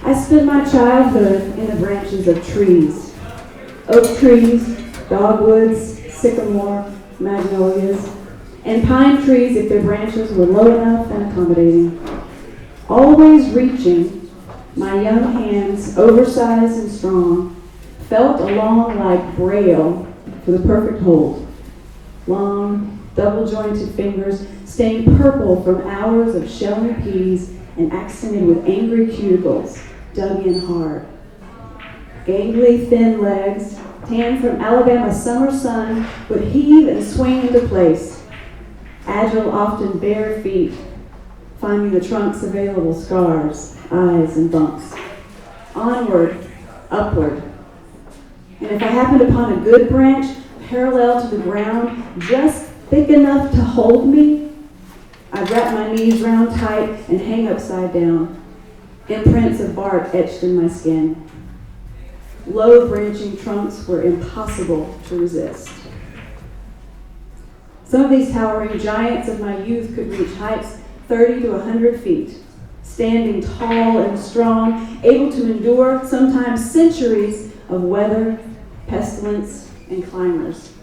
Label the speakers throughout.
Speaker 1: I spent my childhood in the branches of trees. Oak trees, dogwoods, sycamore, magnolias, and pine trees if their branches were low enough and accommodating. Always reaching, my young hands, oversized and strong, felt along like braille for the perfect hold. Long, double-jointed fingers stained purple from hours of shelling peas and accented with angry cuticles, dug in hard. Gangly, thin legs, tanned from Alabama summer sun, would heave and swing into place. Agile, often bare feet, finding the trunk's available scars, eyes, and bumps. Onward, upward. And if I happened upon a good branch, parallel to the ground, just thick enough to hold me, I'd wrap my knees round tight and hang upside down, imprints of bark etched in my skin. Low branching trunks were impossible to resist. Some of these towering giants of my youth could reach heights 30 to 100 feet, standing tall and strong, able to endure sometimes centuries of weather, pestilence, and climbers.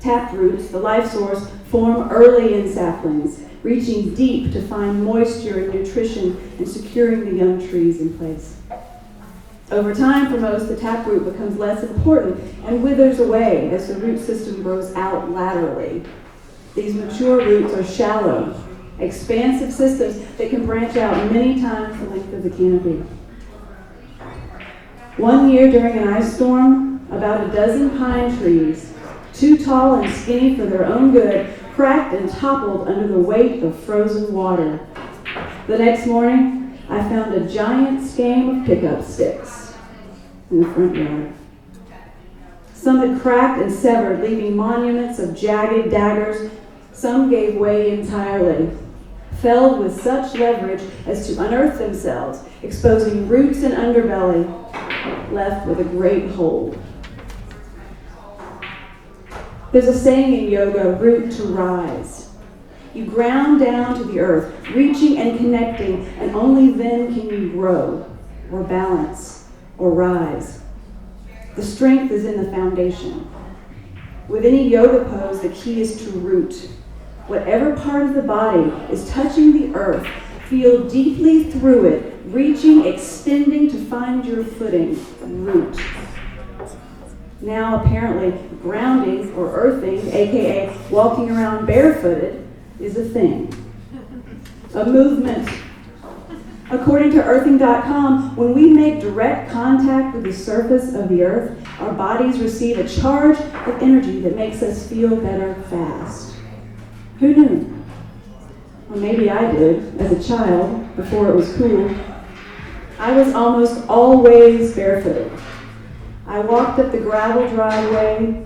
Speaker 1: Tap roots, the life source, form early in saplings, reaching deep to find moisture and nutrition and securing the young trees in place. Over time, for most, the taproot becomes less important and withers away as the root system grows out laterally. These mature roots are shallow, expansive systems that can branch out many times the length of the canopy. One year during an ice storm, about a dozen pine trees, too tall and skinny for their own good, cracked and toppled under the weight of frozen water. The next morning, I found a giant skein of pickup sticks in the front yard. Some had cracked and severed, leaving monuments of jagged daggers. Some gave way entirely, felled with such leverage as to unearth themselves, exposing roots and underbelly, left with a great hold. There's a saying in yoga, root to rise. You ground down to the earth, reaching and connecting, and only then can you grow, or balance, or rise. The strength is in the foundation. With any yoga pose, the key is to root. Whatever part of the body is touching the earth, feel deeply through it, reaching, extending to find your footing, root. Now, apparently, grounding or earthing, aka walking around barefooted, is a thing. A movement. According to earthing.com, when we make direct contact with the surface of the earth, our bodies receive a charge of energy that makes us feel better fast. Who knew? Well, maybe I did as a child before it was cool. I was almost always barefooted. I walked up the gravel driveway,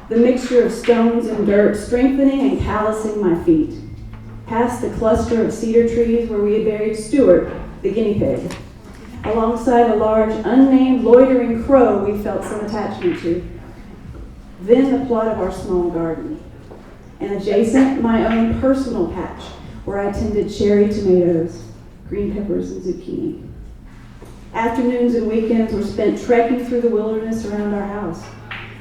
Speaker 1: the mixture of stones and dirt strengthening and callousing my feet, past the cluster of cedar trees where we had buried Stuart, the guinea pig, alongside a large unnamed loitering crow we felt some attachment to. Then the plot of our small garden, and adjacent my own personal patch where I tended cherry tomatoes, green peppers, and zucchini. Afternoons and weekends were spent trekking through the wilderness around our house,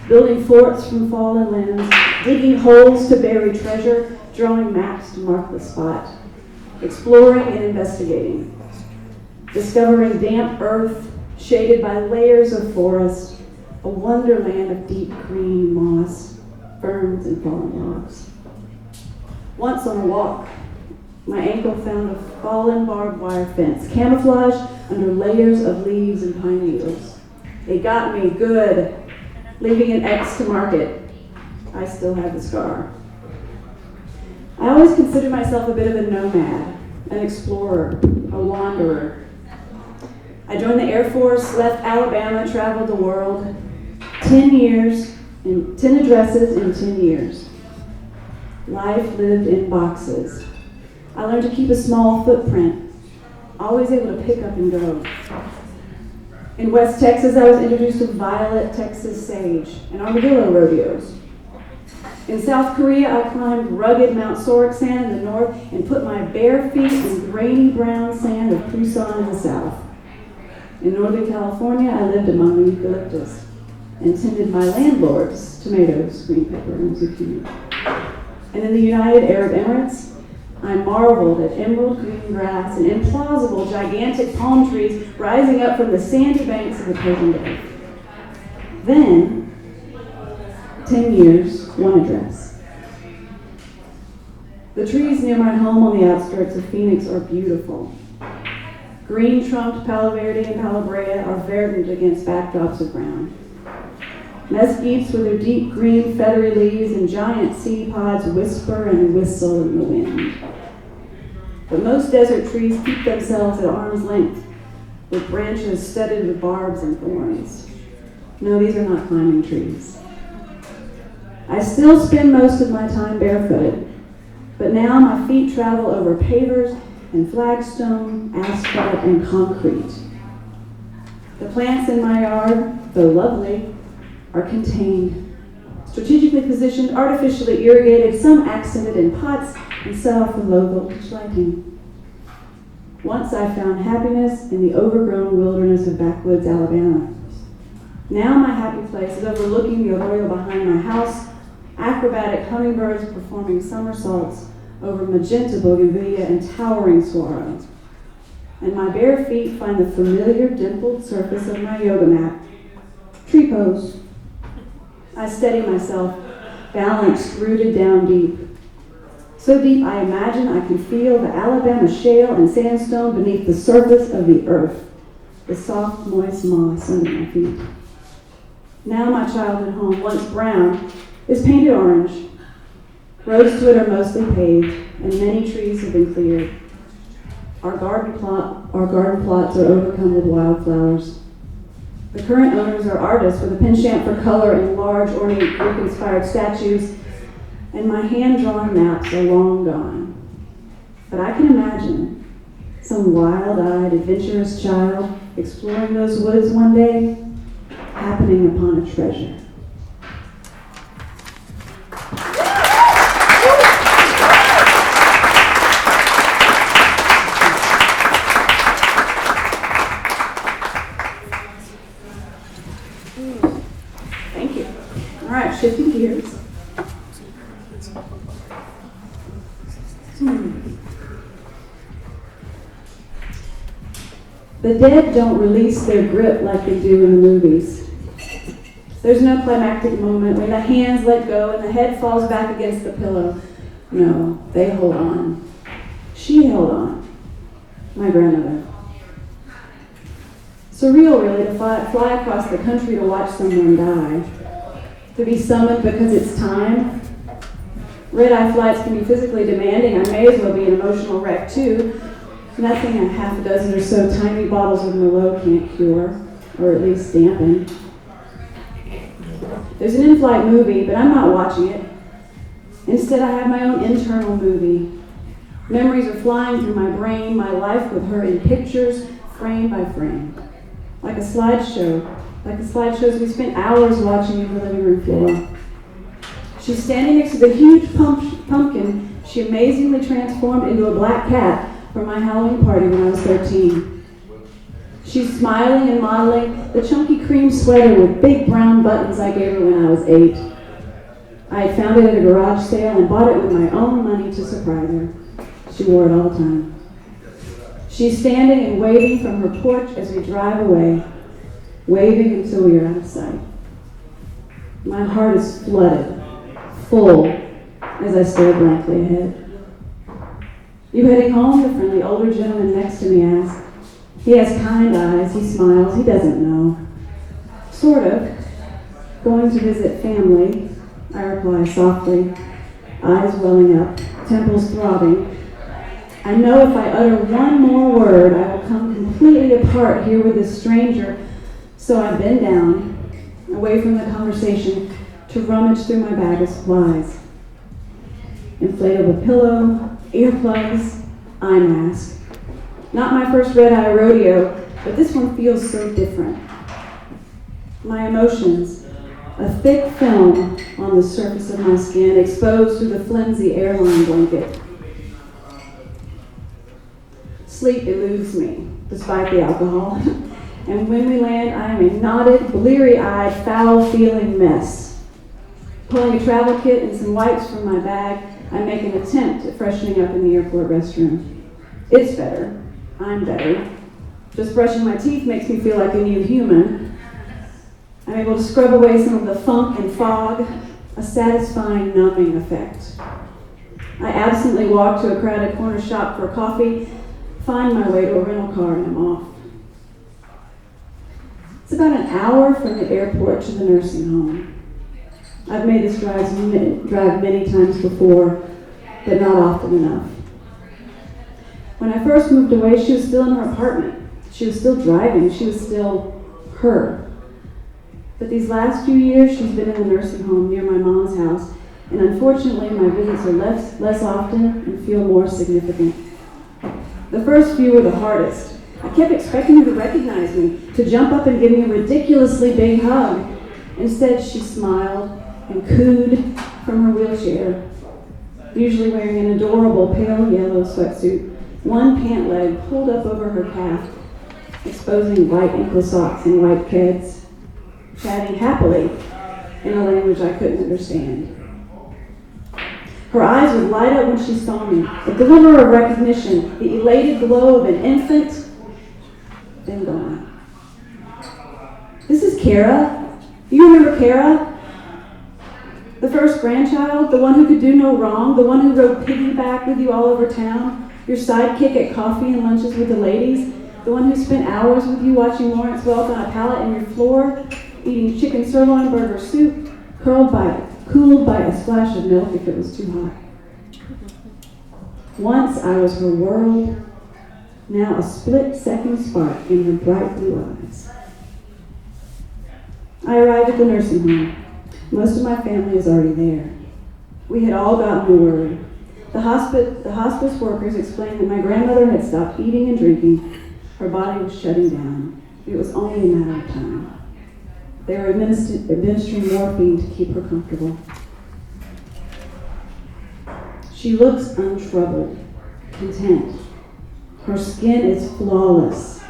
Speaker 1: building forts from fallen limbs, digging holes to bury treasure, drawing maps to mark the spot, exploring and investigating, discovering damp earth shaded by layers of forest, a wonderland of deep green moss, ferns, and fallen logs. Once on a walk, my ankle found a fallen barbed wire fence, camouflaged under layers of leaves and pine needles. It got me good, leaving an X to mark it. I still have the scar. I always considered myself a bit of a nomad, an explorer, a wanderer. I joined the Air Force, left Alabama, traveled the world. 10 years, and 10 addresses in 10 years. Life lived in boxes. I learned to keep a small footprint, always able to pick up and go. In West Texas, I was introduced to violet Texas sage and armadillo rodeos. In South Korea, I climbed rugged Mount Sorok sand in the north and put my bare feet in grainy brown sand of Pusan in the south. In Northern California, I lived among the eucalyptus and tended my landlord's tomatoes, green pepper, and zucchini. And in the United Arab Emirates, I marveled at emerald green grass and implausible gigantic palm trees rising up from the sandy banks of the Persian Gulf. Then, 10 years, one address. The trees near my home on the outskirts of Phoenix are beautiful. Green-trunked Palo Verde and Palo Brea are verdant against backdrops of brown. Mesquites with their deep green feathery leaves and giant seed pods whisper and whistle in the wind. But most desert trees keep themselves at arm's length, with branches studded with barbs and thorns. No, these are not climbing trees. I still spend most of my time barefooted, but now my feet travel over pavers and flagstone, asphalt, and concrete. The plants in my yard, though lovely, are contained, strategically positioned, artificially irrigated, some accented in pots and set off with low voltage lighting. Once I found happiness in the overgrown wilderness of backwoods Alabama. Now my happy place is overlooking the arroyo behind my house, acrobatic hummingbirds performing somersaults over magenta bougainvillea and towering saguaro. And my bare feet find the familiar dimpled surface of my yoga mat. Tree pose. I steady myself, balanced, rooted down deep. So deep I imagine I can feel the Alabama shale and sandstone beneath the surface of the earth, the soft, moist moss under my feet. Now my childhood home, once brown, is painted orange. Roads to it are mostly paved, and many trees have been cleared. Our garden plots are overcome with wildflowers. The current owners are artists with a penchant for color and large, ornate, Greek-inspired statues, and my hand-drawn maps are long gone. But I can imagine some wild-eyed, adventurous child exploring those woods one day, happening upon a treasure. Thank you. All right, shifting gears. The dead don't release their grip like they do in the movies. There's no climactic moment when the hands let go and the head falls back against the pillow. No, they hold on. She held on. My grandmother. Surreal, really, to fly across the country to watch someone die. To be summoned because it's time. Red-eye flights can be physically demanding. I may as well be an emotional wreck, too. Nothing a half a dozen or so tiny bottles of Merlot can't cure, or at least dampen. There's an in-flight movie, but I'm not watching it. Instead, I have my own internal movie. Memories are flying through my brain, my life with her in pictures, frame by frame. Like a slideshow, like the slideshows we spent hours watching in the living room floor. She's standing next to the huge pumpkin she amazingly transformed into a black cat for my Halloween party when I was 13. She's smiling and modeling the chunky cream sweater with big brown buttons I gave her when I was 8. I had found it at a garage sale and bought it with my own money to surprise her. She wore it all the time. She's standing and waving from her porch as we drive away, waving until we are out of sight. My heart is flooded, full, as I stare blankly ahead. "You heading home?" the friendly older gentleman next to me asks. He has kind eyes, he smiles, he doesn't know. Sort of. Going to visit family, I reply softly, eyes welling up, temples throbbing. I know if I utter one more word, I will come completely apart here with this stranger, so I bend down, away from the conversation, to rummage through my bag of supplies. Inflatable pillow, earplugs, eye mask. Not my first red-eye rodeo, but this one feels so different. My emotions, a thick film on the surface of my skin, exposed through the flimsy airline blanket. Sleep eludes me, despite the alcohol. and when we land, I am a knotted, bleary-eyed, foul-feeling mess. Pulling a travel kit and some wipes from my bag, I make an attempt at freshening up in the airport restroom. It's better. I'm better. Just brushing my teeth makes me feel like a new human. I'm able to scrub away some of the funk and fog, a satisfying numbing effect. I absently walk to a crowded corner shop for coffee, find my way to a rental car, and I'm off. It's about an hour from the airport to the nursing home. I've made this drive many times before, but not often enough. When I first moved away, she was still in her apartment. She was still driving. She was still her. But these last few years, she's been in the nursing home near my mom's house, and unfortunately, my visits are less often and feel more significant. The first few were the hardest. I kept expecting her to recognize me, to jump up and give me a ridiculously big hug. Instead, she smiled and cooed from her wheelchair, usually wearing an adorable pale yellow sweatsuit, one pant leg pulled up over her calf, exposing white ankle socks and white keds, chatting happily in a language I couldn't understand. Her eyes would light up when she saw me, a glimmer of recognition, the elated glow of an infant, then gone. This is Cara. You remember Cara? The first grandchild, the one who could do no wrong, the one who rode piggyback with you all over town, your sidekick at coffee and lunches with the ladies, the one who spent hours with you watching Lawrence Welk on a pallet in your floor, eating chicken sirloin burger soup, cooled by a splash of milk if it was too hot. Once I was her world, now a split-second spark in her bright blue eyes. I arrived at the nursing home. Most of my family is already there. We had all gotten the word. The hospice workers explained that my grandmother had stopped eating and drinking. Her body was shutting down. It was only a matter of time. They were administering morphine to keep her comfortable. She looks untroubled, content. Her skin is flawless.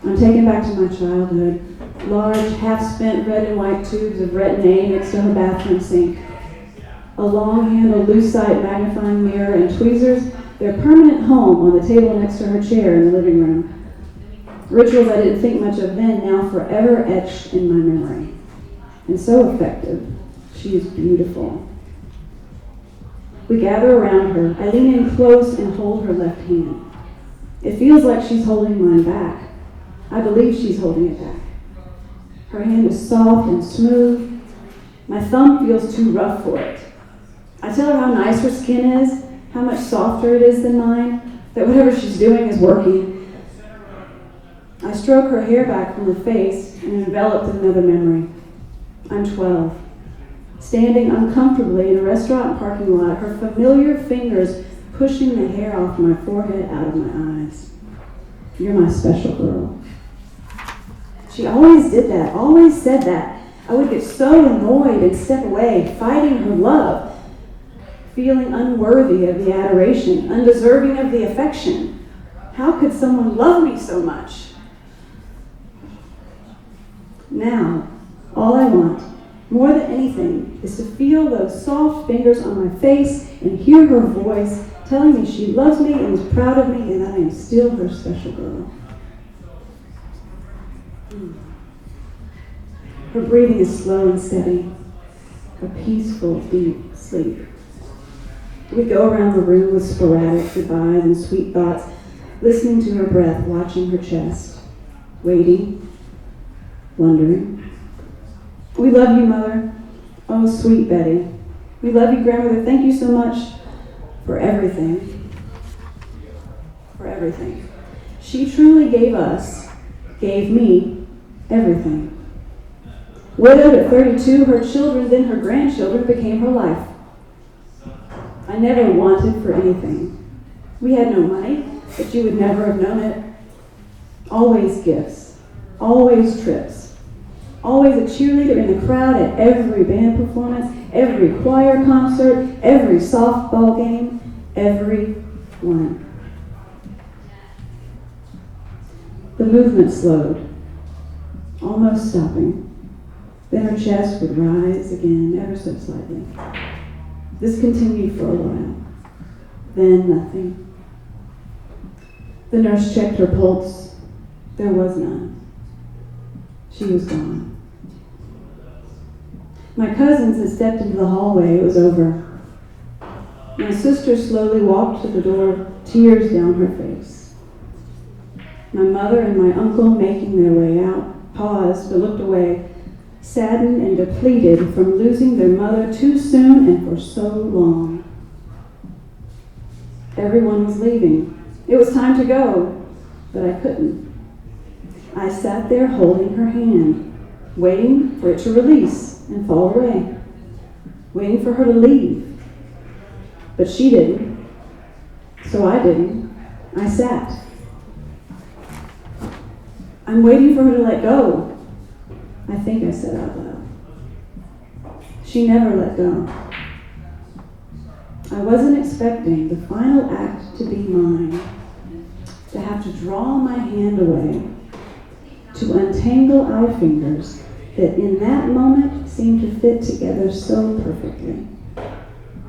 Speaker 1: I'm taken back to my childhood. Large, half-spent red and white tubes of Retin-A next to her bathroom sink. A long-handled lucite magnifying mirror and tweezers, their permanent home on the table next to her chair in the living room. Rituals I didn't think much of then, now forever etched in my memory. And so effective. She is beautiful. We gather around her. I lean in close and hold her left hand. It feels like she's holding mine back. I believe she's holding it back. Her hand is soft and smooth. My thumb feels too rough for it. I tell her how nice her skin is, how much softer it is than mine, that whatever she's doing is working. I stroke her hair back from her face and am enveloped in another memory. I'm 12. Standing uncomfortably in a restaurant parking lot, her familiar fingers pushing the hair off my forehead out of my eyes. You're my special girl. She always did that, always said that. I would get so annoyed and step away, fighting her love, feeling unworthy of the adoration, undeserving of the affection. How could someone love me so much? Now, all I want, more than anything, is to feel those soft fingers on my face and hear her voice telling me she loves me and is proud of me and I am still her special girl. Her breathing is slow and steady, a peaceful, deep sleep. We go around the room with sporadic goodbyes and sweet thoughts, listening to her breath, watching her chest, waiting, wondering. We love you, Mother. Oh, sweet Betty. We love you, Grandmother. Thank you so much for everything. For everything. She truly gave me, everything. Widowed at 32, her children, then her grandchildren, became her life. I never wanted for anything. We had no money, but you would never have known it. Always gifts, always trips, always a cheerleader in the crowd at every band performance, every choir concert, every softball game, every one. The movement slowed. stopping. Then her chest would rise again, ever so slightly. This continued for a while. Then nothing. The nurse checked her pulse. There was none. She was gone. My cousins had stepped into the hallway. It was over. My sister slowly walked to the door, tears down her face. My mother and my uncle, making their way out, paused but looked away, saddened and depleted from losing their mother too soon and for so long. Everyone was leaving. It was time to go, but I couldn't. I sat there holding her hand, waiting for it to release and fall away, waiting for her to leave. But she didn't, so I didn't. I sat. I'm waiting for her to let go, I think I said out loud. She never let go. I wasn't expecting the final act to be mine, to have to draw my hand away, to untangle our fingers that in that moment seemed to fit together so perfectly,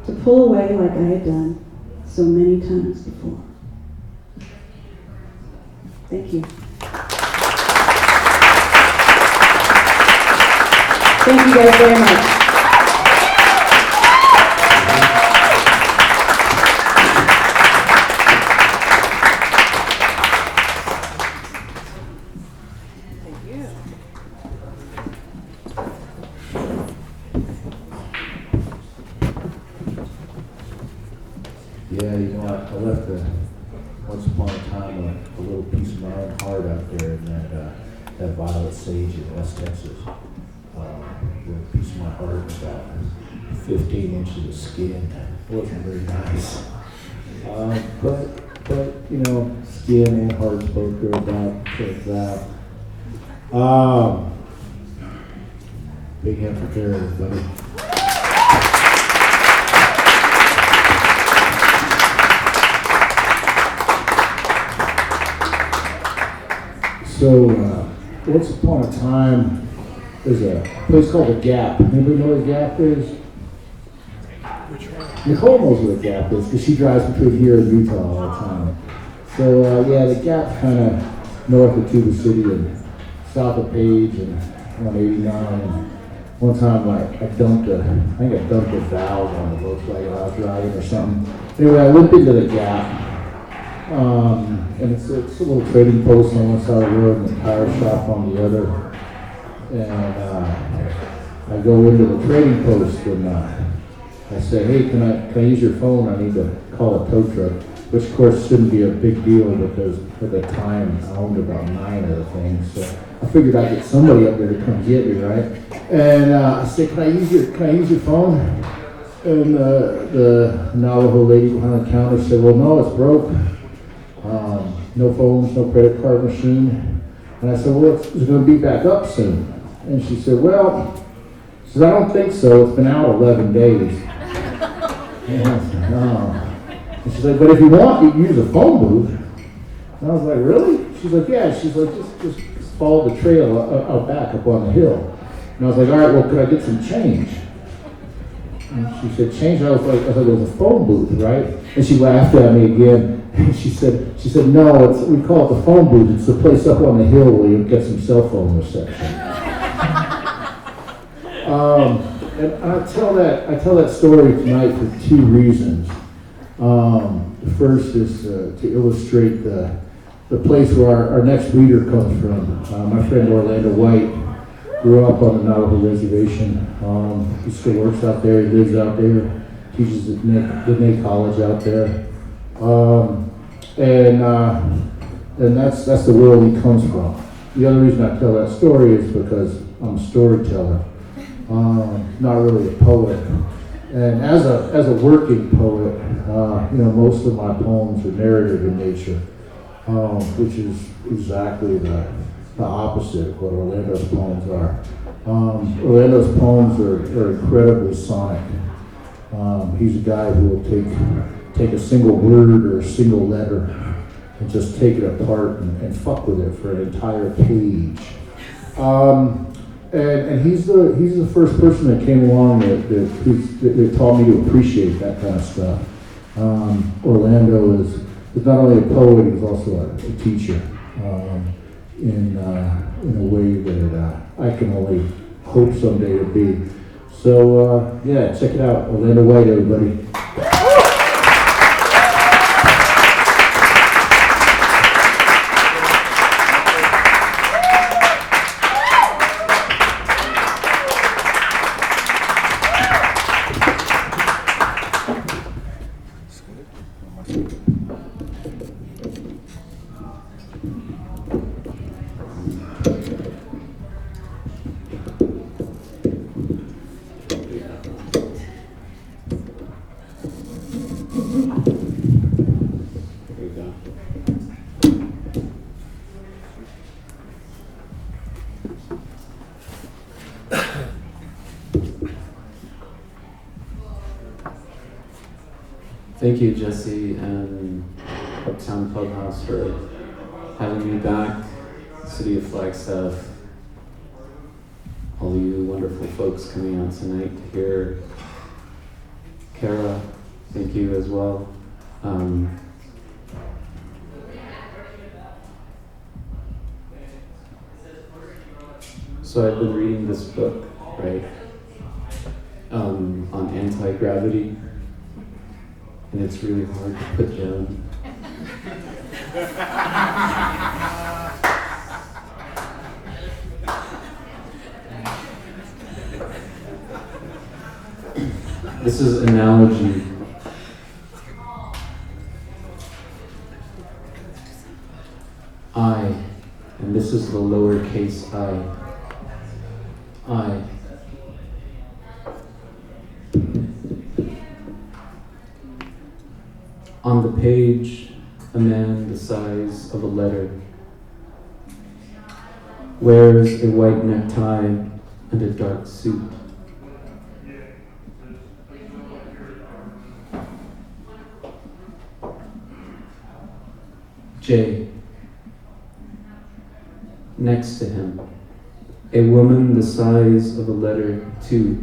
Speaker 1: to pull away like I had done so many times before. Thank you. Thank you guys very much.
Speaker 2: Yeah, I left once upon a time a little piece of my own heart out there in that violet sage in West Texas. A piece of my heart, about 15 inches of skin. It wasn't very nice. But skin and hearts both go about like that. Big hand for Cara, everybody. So, once upon a time, there's a place called The Gap. Anybody know what The Gap is?
Speaker 3: Which one?
Speaker 2: Nicole knows what The Gap is because she drives between here and Utah all the time. So, The Gap's kind of north of Tuba City and south of Page and 189. And one time, I think I dumped a valve on the Volkswagen I was driving or something. Anyway, I went into The Gap. And it's a little trading post on one side of the road and a tire shop on the other. And I go into the trading post and I say, hey, can I use your phone? I need to call a tow truck, which of course shouldn't be a big deal because at the time I owned about 9 of the things. So I figured I'd get somebody up there to come get me, right? And I said, can I use your phone? And the Navajo lady behind the counter said, well, no, it's broke. No phones, no credit card machine. And I said, well, it's going to be back up soon. And she said, I don't think so. It's been out 11 days. And I said, oh. And she's like, but if you want, you can use a phone booth. And I was like, really? She's like, yeah. She's like, just follow the trail out back up on the hill. And I was like, all right, well, could I get some change? And she said, change? I was like, it was a phone booth, right? And she laughed at me again. And she said, no, we call it the phone booth. It's the place up on the hill where you get some cell phone reception. And I tell that story tonight for 2 reasons. The first is to illustrate the place where our next reader comes from. My friend Orlando White grew up on the Navajo reservation. He still works out there. He lives out there. Teaches at Nate College out there. And that's the world he comes from. The other reason I tell that story is because I'm a storyteller, not really a poet. And as a working poet, most of my poems are narrative in nature, which is exactly the opposite of what Orlando's poems are. Orlando's poems are incredibly sonic. He's a guy who will take a single word or a single letter and just take it apart and fuck with it for an entire page. And he's the first person that came along that taught me to appreciate that kind of stuff. Orlando is not only a poet, he's also a teacher in a way that I can only hope someday to be. So yeah, check it out, Orlando White, everybody.
Speaker 4: Thank you, Jesse and Uptown Pubhouse, for having me back. City of Flagstaff, all you wonderful folks coming out tonight to hear Cara, thank you as well. So I've been reading this book, right, on anti-gravity, and it's really hard to put down. This is analogy. I, and this is the lowercase I. On the page, a man the size of a letter wears a white necktie and a dark suit. J. Next to him, a woman the size of a letter 2.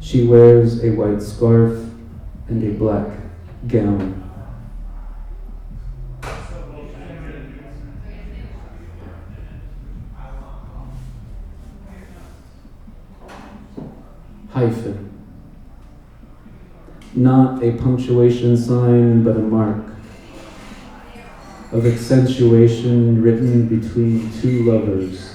Speaker 4: She wears a white scarf and a black gown. Hyphen. Not a punctuation sign, but a mark of accentuation written between two lovers.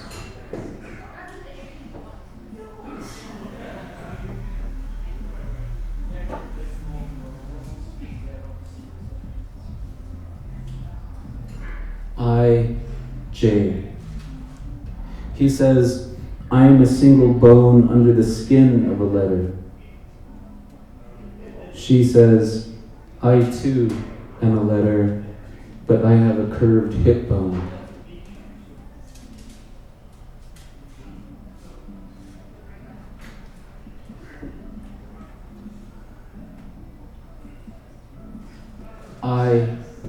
Speaker 4: J. He says, I am a single bone under the skin of a letter. She says, I too am a letter, but I have a curved hip bone.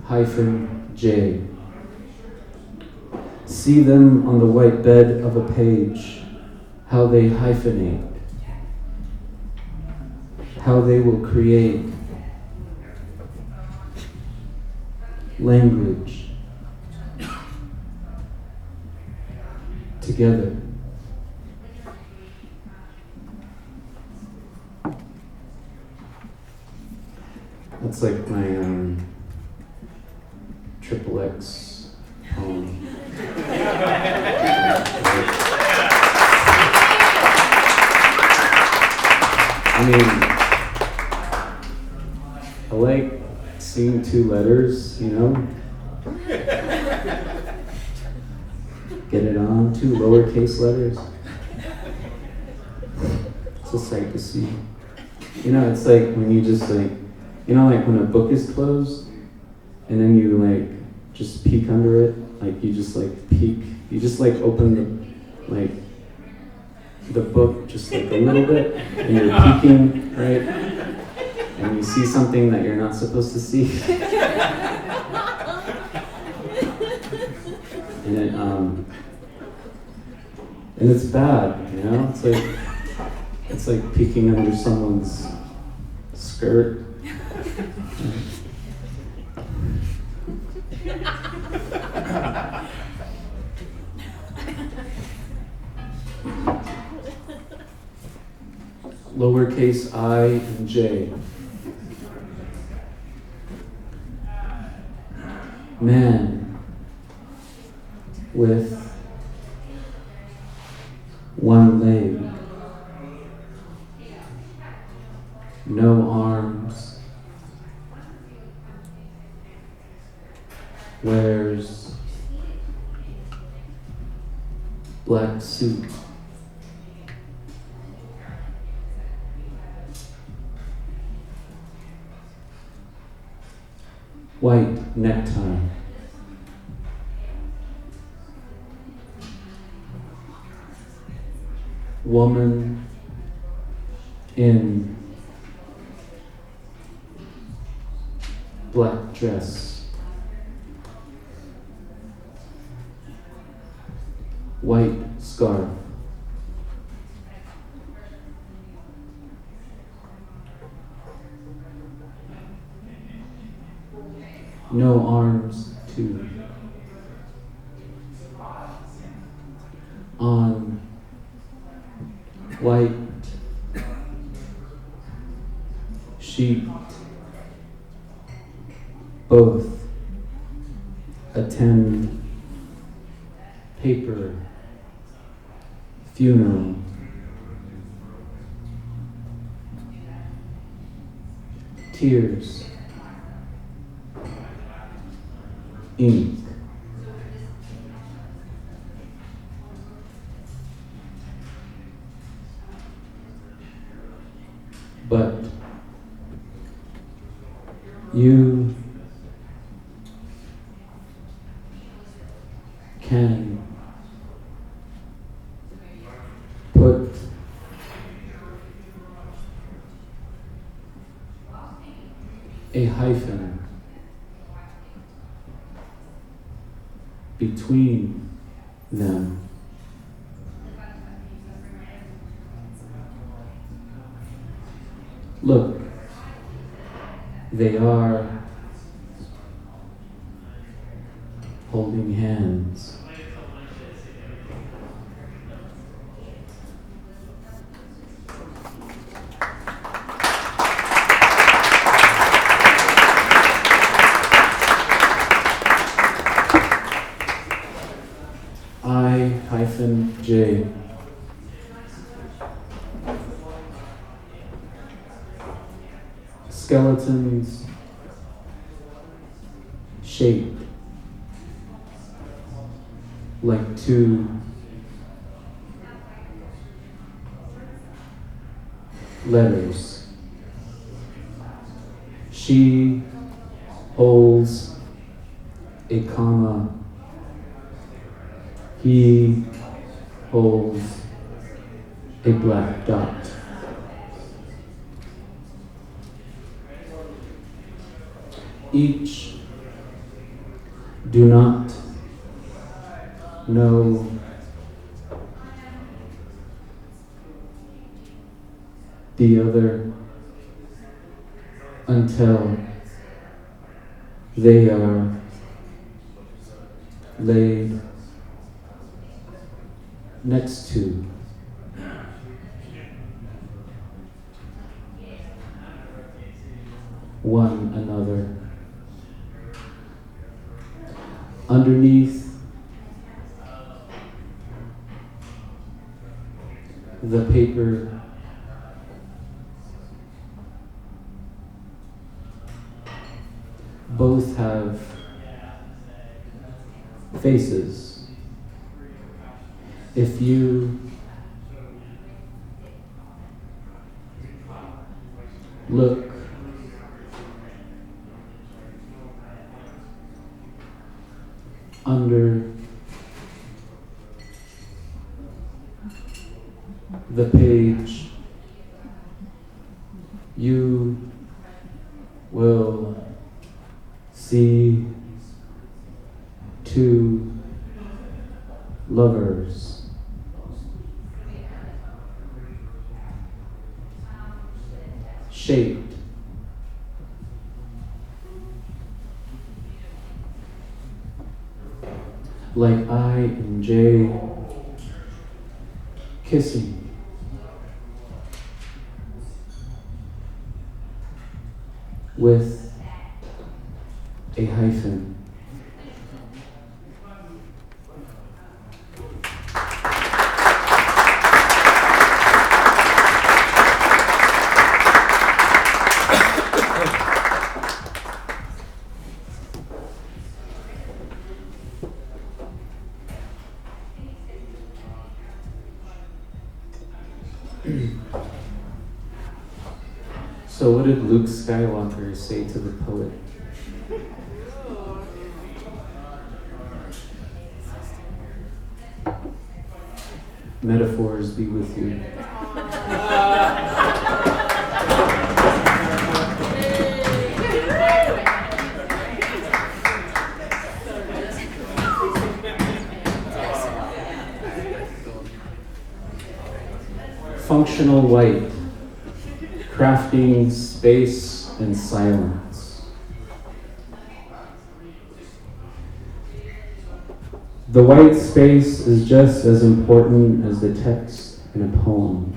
Speaker 4: I-J. See them on the white bed of a page, how they hyphenate, how they will create language together. That's like my triple X poem. I mean, I like seeing two letters, you know? Get it on, two lowercase letters. It's a sight to see. You know, it's like when you just like, you know, like when a book is closed and then you like just peek under it, like you just like peek, you just like open the book just like a little bit and you're peeking, right? And you see something that you're not supposed to see. And And it's bad, you know? It's like peeking under someone's skirt. Lowercase I and J. Man with one leg, no arms, wears black suit, white necktie, woman in black dress, white scarf, no arms too. On white sheet, both attend paper funeral. Tears, ink, but you can put a hyphen between them. Look, they are holding hands. I-J. Skeletons shaped like two letters. She holds a comma. He holds a black dot. Each do not know the other until they are laid next to one another. Underneath the paper, both have faces. If you look under the page, you will see two lovers shaped. Like I and J kissing. With a hyphen. So what did Luke Skywalker say to the poet? Metaphors be with you. Functional white, crafting space and silence. The white space is just as important as the text in a poem.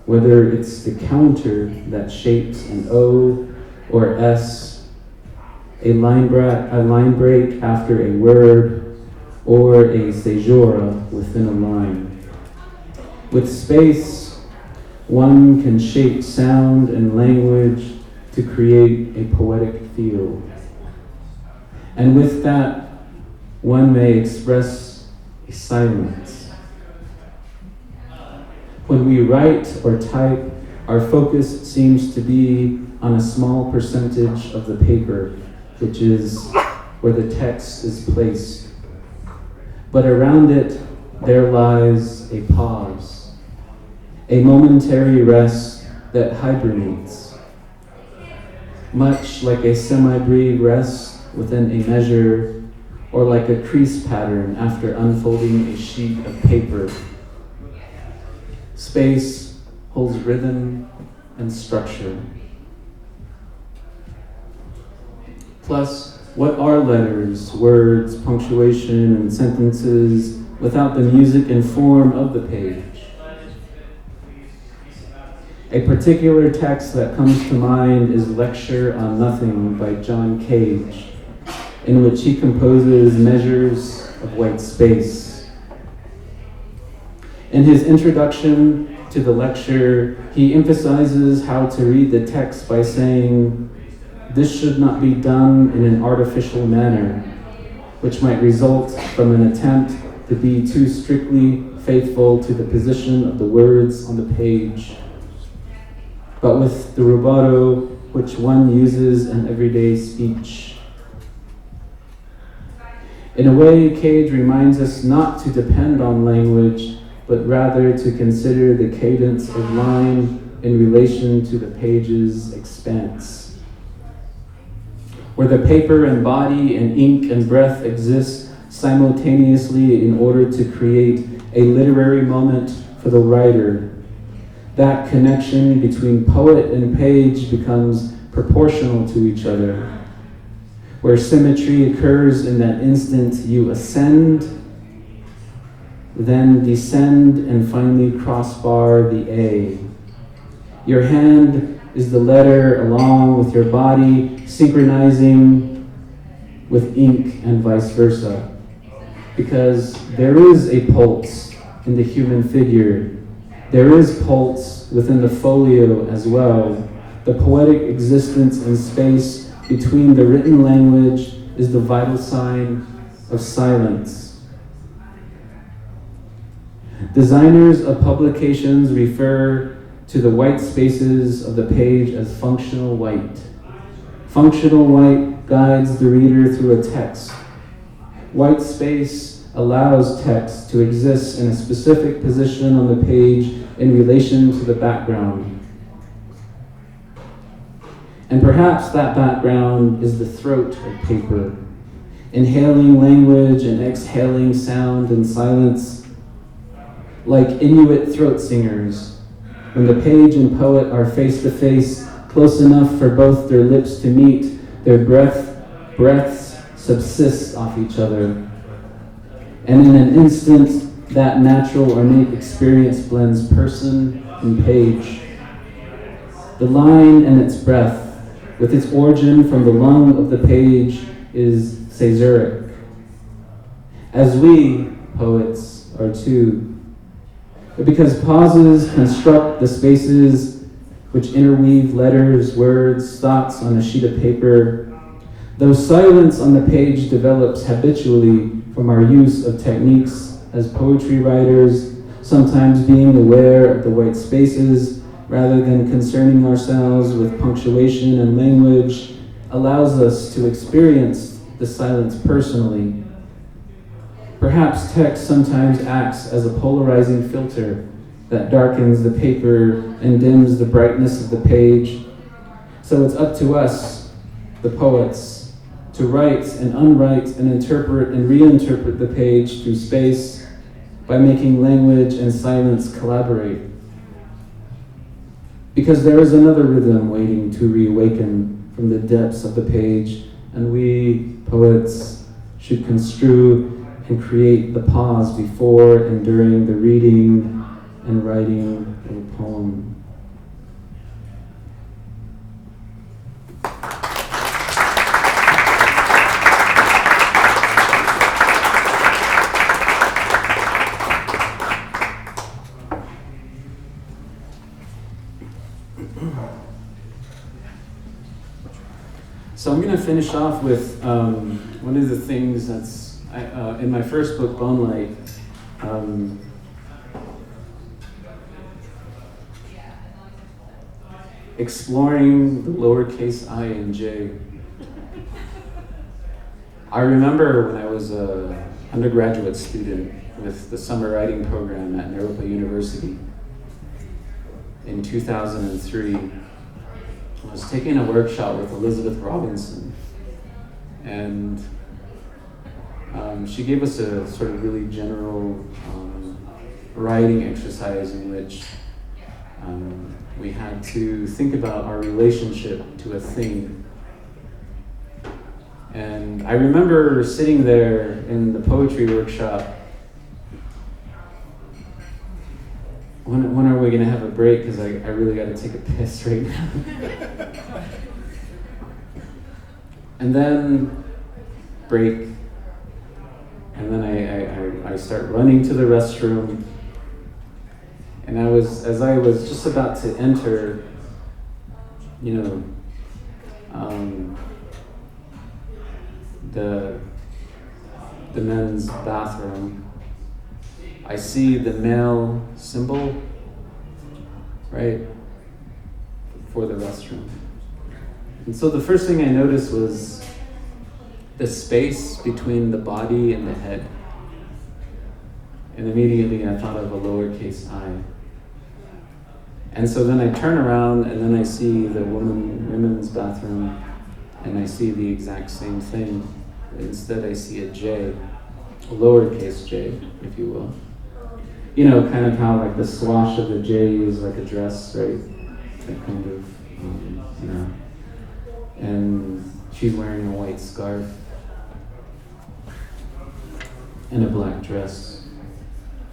Speaker 4: Whether it's the counter that shapes an O or S, a line break after a word, or a caesura within a line. With space, one can shape sound and language to create a poetic feel. And with that, one may express a silence. When we write or type, our focus seems to be on a small percentage of the paper, which is where the text is placed. But around it, there lies a pause. A momentary rest that hibernates, much like a semi-breathe rest within a measure, or like a crease pattern after unfolding a sheet of paper. Space holds rhythm and structure. Plus, what are letters, words, punctuation, and sentences without the music and form of the page? A particular text that comes to mind is Lecture on Nothing by John Cage, in which he composes measures of white space. In his introduction to the lecture, he emphasizes how to read the text by saying, "This should not be done in an artificial manner," which might result from an attempt to be too strictly faithful to the position of the words on the page, but with the rubato which one uses in everyday speech. In a way, Cage reminds us not to depend on language, but rather to consider the cadence of line in relation to the page's expanse. Where the paper and body and ink and breath exist simultaneously in order to create a literary moment for the writer, that connection between poet and page becomes proportional to each other. Where symmetry occurs in that instant, you ascend, then descend, and finally crossbar the A. Your hand is the letter along with your body, synchronizing with ink and vice versa. Because there is a pulse in the human figure. There is pulse within the folio as well. The poetic existence in space between the written language is the vital sign of silence. Designers of publications refer to the white spaces of the page as functional white. Functional white guides the reader through a text. White space allows text to exist in a specific position on the page in relation to the background. And perhaps that background is the throat of paper, inhaling language and exhaling sound and silence, like Inuit throat singers, when the page and poet are face to face, close enough for both their lips to meet, their breaths subsist off each other. And in an instant, that natural ornate experience blends person and page. The line and its breath, with its origin from the lung of the page, is caesuric. As we, poets, are too. But because pauses construct the spaces which interweave letters, words, thoughts on a sheet of paper, though silence on the page develops habitually from our use of techniques as poetry writers, sometimes being aware of the white spaces rather than concerning ourselves with punctuation and language, allows us to experience the silence personally. Perhaps text sometimes acts as a polarizing filter that darkens the paper and dims the brightness of the page. So it's up to us, the poets, to write and unwrite and interpret and reinterpret the page through space by making language and silence collaborate. Because there is another rhythm waiting to reawaken from the depths of the page, and we, poets, should construe and create the pause before and during the reading and writing of a poem. So I'm going to finish off with one of the things that's in my first book, Bone Light. Exploring the lowercase I and J. I remember when I was an undergraduate student with the summer writing program at Narrow University in 2003. I was taking a workshop with Elizabeth Robinson, and she gave us a sort of really general writing exercise in which we had to think about our relationship to a thing. And I remember sitting there in the poetry workshop. When are we going to have a break? Because I really got to take a piss right now. And then break. And then I start running to the restroom. And as I was just about to enter, the men's bathroom, I see the male symbol, right, for the restroom. And so the first thing I noticed was the space between the body and the head. And immediately I thought of a lowercase I. And so then I turn around and then I see the women's bathroom, and I see the exact same thing. Instead I see a J, a lowercase j, if you will. You know, kind of how like the swash of the J is like a dress, right? That kind of, And she's wearing a white scarf and a black dress.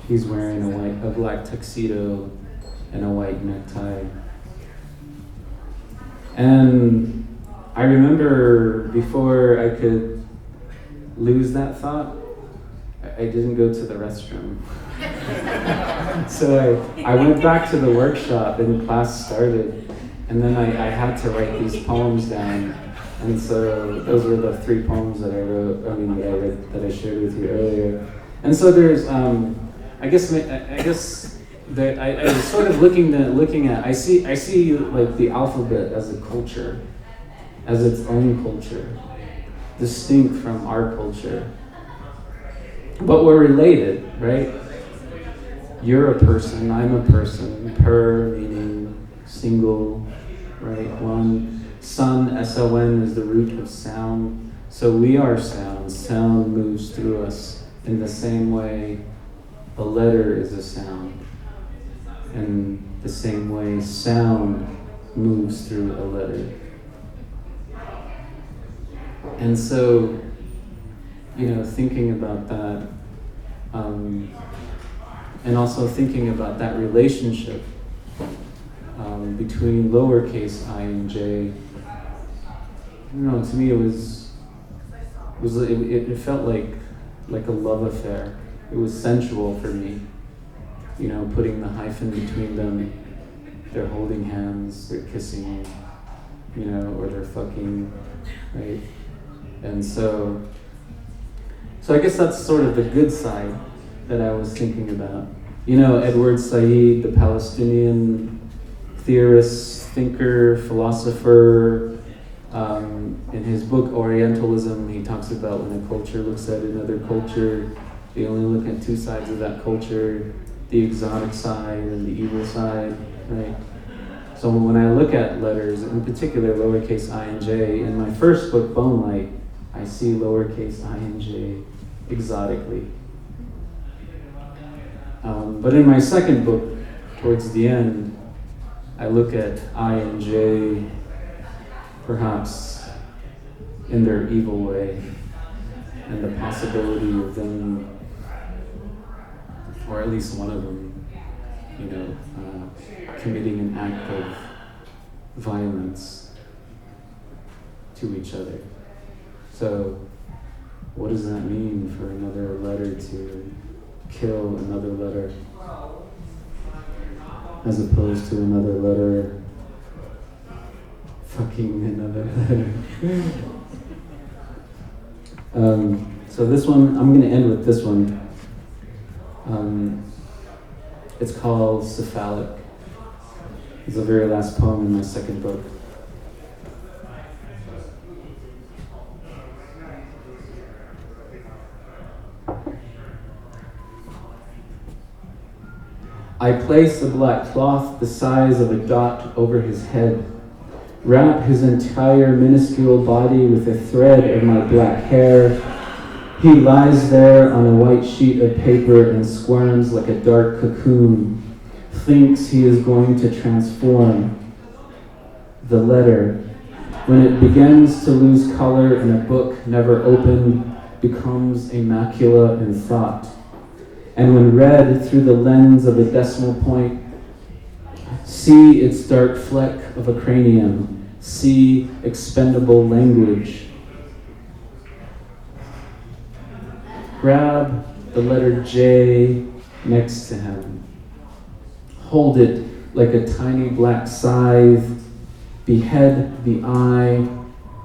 Speaker 4: He's wearing a black tuxedo and a white necktie. And I remember before I could lose that thought, I didn't go to the restroom. So I went back to the workshop and class started, and then I had to write these poems down. And so those were the 3 poems that I wrote, that I shared with you earlier. And so there's, I guess that I was sort of looking at, I see like the alphabet as a culture, as its own culture, distinct from our culture. But we're related, right? You're a person, I'm a person, per meaning single, right? One. Son, S-O-N, is the root of sound. So we are sound. Sound moves through us in the same way a letter is a sound. And the same way sound moves through a letter. And so, thinking about that, and also thinking about that relationship between lowercase I and J, to me it felt like a love affair. It was sensual for me, putting the hyphen between them. They're holding hands, they're kissing, or they're fucking, right? And so I guess that's sort of the good side that I was thinking about. Edward Said, the Palestinian theorist, thinker, philosopher, in his book Orientalism, he talks about when a culture looks at another culture, they only look at two sides of that culture, the exotic side and the evil side, right? So when I look at letters, in particular lowercase I and J, in my first book, Bone Light, I see lowercase I and J exotically. But in my second book, towards the end, I look at I and J perhaps in their evil way, and the possibility of them, or at least one of them, committing an act of violence to each other. So, what does that mean for another letter to kill another letter, as opposed to another letter fucking another letter? So this one, I'm going to end with this one. It's called Cephalic. It's the very last poem in my second book. I place a black cloth the size of a dot over his head, wrap his entire minuscule body with a thread of my black hair. He lies there on a white sheet of paper and squirms like a dark cocoon, thinks he is going to transform. The letter, when it begins to lose color in a book never opened, becomes a macula in thought. And when read through the lens of a decimal point, see its dark fleck of a cranium, see expendable language. Grab the letter J next to him. Hold it like a tiny black scythe, behead the I,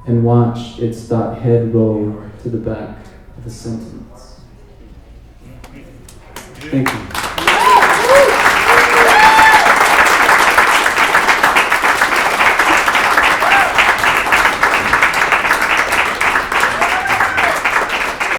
Speaker 4: and watch its dot head roll to the back of a sentence. Thank you.